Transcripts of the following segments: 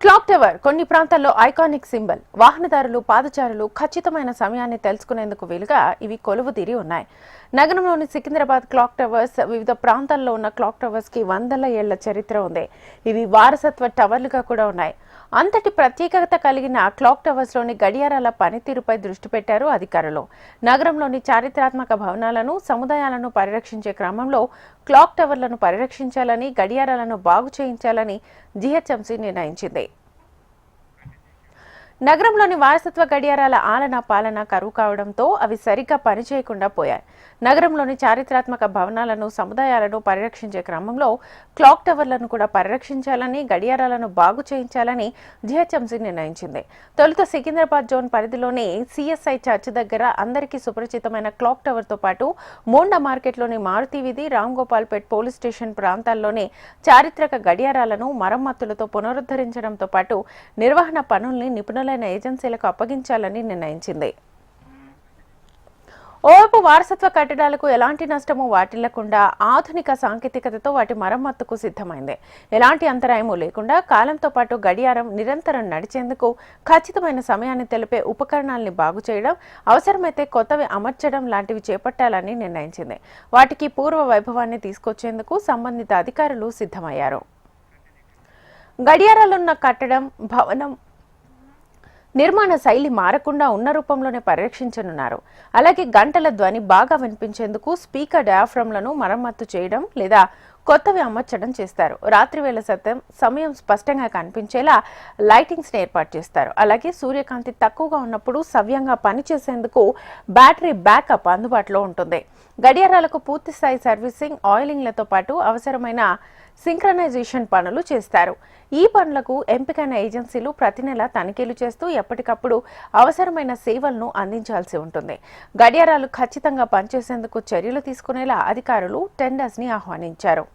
Clock tower కొన్ని ప్రాంతాల్లో iconic symbol. వాహనదారులు, పాదచారులు ఖచ్చితమైన సమయాన్ని తెలుసుకునేందుకు వీలుగా ఇవి కొలువుతీరి ఉన్నాయి. నగరంలోని సికింద్రాబాద్ క్లాక్ టవర్స్ వివిధ ప్రాంతాల్లో ఉన్న క్లాక్ టవర్స్ కి వందల ఏళ్ల చరిత్ర ఉంది. ఇవి వారసత్వ టవర్లుగా కూడా ఉన్నాయి. అంతటి ప్రత్యేకత కలిగిన క్లాక్ టవర్స్ లోని గడియారాల పనితీరుపై దృష్టి పెట్టారు అధికారులు. నగరంలోని చారిత్రాత్మక భవనాలను, సముదాయాలను పరిరక్షించే క్రమంలో క్లాక్ టవర్లను పరిరక్షించాలని, గడియారాలను బాగు చేయించాలని జీహెచ్ఎంసీ నిర్ణయించింది. నగరంలోని వారసత్వ గడియారాల ఆలన పాలన కరువు కావడంతో అవి సరిగ్గా పనిచేయకుండా పోయాయి. నగరంలోని చారిత్రాత్మక భవనాలను, సముదాయాలను పరిరక్షించే క్రమంలో క్లాక్ టవర్లను కూడా పరిరక్షించాలని, గడియారాలను బాగు చేయించాలని జీహెచ్ఎంసీ నిర్ణయించింది. తొలుత సికింద్రాబాద్ జోన్ పరిధిలోని సిఎస్ఐ చర్చ్ దగ్గర అందరికీ సుపరిచితమైన క్లాక్ టవర్తో పాటు మోండా మార్కెట్లోని మారుతి వీధి, రామ్గోపాల్పేట్ పోలీస్ స్టేషన్ ప్రాంతాల్లోని చారిత్రక గడియారాలను మరమ్మతులతో పునరుద్ధరించడంతో పాటు నిర్వహణ పనుల్ని నిపుణులైన ఏజెన్సీలకు అప్పగించాలని నిర్ణయించింది. ఓవైపు వారసత్వ కట్టడాలకు ఎలాంటి నష్టము వాటిల్లకుండా ఆధునిక సాంకేతికతతో వాటి మరమ్మతుకు సిద్ధమైంది. ఎలాంటి అంతరాయము లేకుండా కాలంతో పాటు గడియారం నిరంతరం నడిచేందుకు ఖచ్చితమైన సమయాన్ని తెలిపే ఉపకరణాలని బాగు చేయడం, అవసరమైతే కొత్తవి అమర్చడం లాంటివి చేపట్టాలని నిర్ణయించింది. వాటికి పూర్వ వైభవాన్ని తీసుకొచ్చేందుకు సంబంధిత అధికారులు సిద్ధమయ్యారు. గడియారాలున్న కట్టడం, భవనం నిర్మాణ శైలి మారకుండా ఉన్న రూపంలోనే పరిరక్షించనున్నారు. అలాగే గంటల ధ్వని బాగా వినిపించేందుకు స్పీకర్ డయాఫ్రమ్లను మరమ్మతు చేయడం లేదా కొత్తవి అమర్చడం చేస్తారు. రాత్రి వేళ సమయం స్పష్టంగా కనిపించేలా లైటింగ్స్ ని ఏర్పాటు చేస్తారు. అలాగే సూర్యకాంతి తక్కువగా ఉన్నప్పుడు సవ్యంగా పనిచేసేందుకు బ్యాటరీ బ్యాకప్ అందుబాటులో ఉంటుంది. గడియారాలకు పూర్తి స్థాయి సర్వీసింగ్, ఆయిలింగ్లతో పాటు అవసరమైన సింక్రనైజేషన్ పనులు చేస్తారు. ఈ పనులకు ఎంపికైన ఏజెన్సీలు ప్రతి నెల తనిఖీలు చేస్తూ ఎప్పటికప్పుడు అవసరమైన సేవలను అందించాల్సి ఉంటుంది. గడియారాలు ఖచ్చితంగా పనిచేసేందుకు చర్యలు తీసుకునేలా అధికారులు టెండర్స్ ని ఆహ్వానించారు.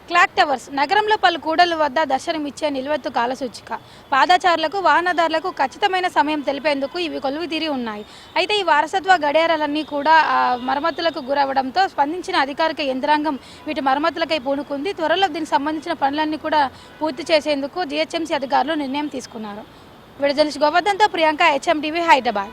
క్లాక్ టవర్స్ నగరంలో పలు కూడళ్ల వద్ద దర్శనమిచ్చే నిలువెత్తు కాలసూచిక. పాదచారులకు, వాహనదారులకు ఖచ్చితమైన సమయం తెలిపేందుకు ఇవి కొలువుతీరి ఉన్నాయి. అయితే ఈ వారసత్వ గడియారాలన్నీ కూడా మరమ్మతులకు గురవడంతో స్పందించిన అధికారిక యంత్రాంగం వీటి మరమ్మతులకై పూనుకుంది. త్వరలో దీనికి సంబంధించిన పనులన్నీ కూడా పూర్తి చేసేందుకు జీహెచ్ఎంసీ అధికారులు నిర్ణయం తీసుకున్నారు. విడుదల గోవర్ధన్తో ప్రియాంక, HM TV, హైదరాబాద్.